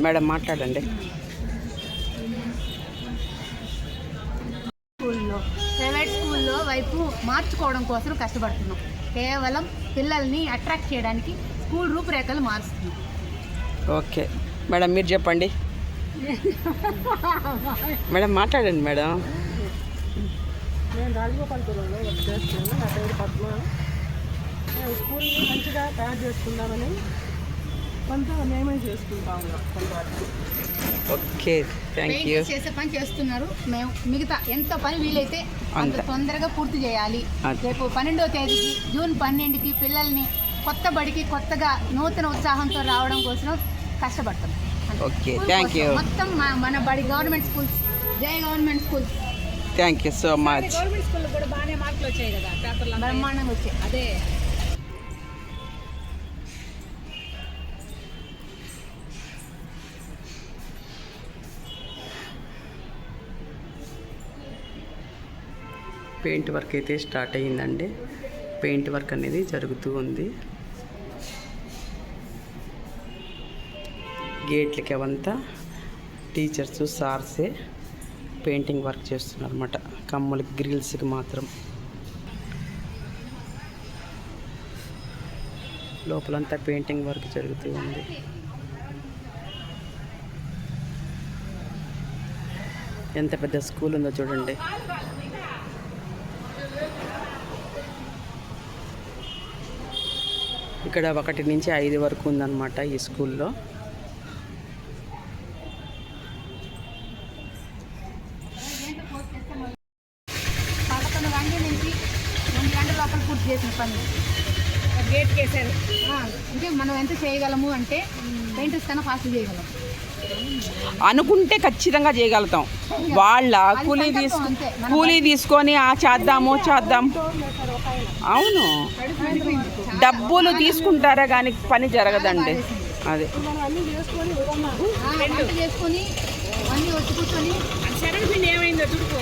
Madam మాట్లాడండి. Private స్కూల్లో వైపు మార్చుకోవడం కోసం కష్టపడుతున్నాం. కేవలం పిల్లల్ని అట్రాక్ట్ చేయడానికి స్కూల్ రూపురేఖలు మారుస్తున్నాం. ఓకే మేడం, మీరు చెప్పండి. మేడం మాట్లాడండి మేడం. నేను రాజగోపాలపురంలో వర్క్ చేస్తున్నాను. నా పేరు పద్మ. స్కూల్ని మంచిగా తయారు చేసుకుందామని కొంత మేమే చేసుకుంటా ఉన్నాం కొంతవరకు. Okay, thank you. చేసే పని చేస్తున్నారు. మేము మిగతా ఎంత పని వీలైతే అంత తొందరగా పూర్తి చేయాలి. రేపు 12వ తేదీకి జూన్ 12కి పిల్లల్ని కొత్త బడికి కొత్తగా నూతన ఉత్సాహంతో రావడం కోసం కష్టపడతాం. Okay, thank you. మొత్తం మన బడి గవర్నమెంట్ స్కూల్స్, జై government schools. Thank you so much. Government స్కూల్లో కూడా బాగానే మార్కులు వచ్చాయి కదా, పేపర్లో బ్రహ్మాండంగా వచ్చాయి. అదే పెయింట్ వర్క్ అయితే స్టార్ట్ అయ్యిందండి. పెయింట్ వర్క్ అనేది జరుగుతూ ఉంది. గేట్లకి అవంతా టీచర్స్ సార్సే పెయింటింగ్ వర్క్ చేస్తున్నారు అన్నమాట. కమ్ములకి గ్రిల్స్కి మాత్రం. లోపలంతా పెయింటింగ్ వర్క్ జరుగుతూ ఉంది. ఎంత పెద్ద స్కూల్ ఉందో చూడండి. ఇక్కడ 1 నుంచి 5 వరకు ఉందన్నమాట ఈ స్కూల్లో. లోపల పూర్తి చేసిన పని గేట్ కేసారు. అంటే మనం ఎంత చేయగలము అంటే పెయింటర్స్ కన్నా ఫాస్ట్ చేయగలం అనుకుంటే ఖచ్చితంగా చేయగలుగుతాం. వాళ్ళ కూలీ తీసుకొని చేద్దాము. అవును, డబ్బులు తీసుకుంటారా కానీ పని జరగదండి. అదే చేసుకొని అన్నీ వచ్చి కూర్చొని ఏమైందో చూడుకో.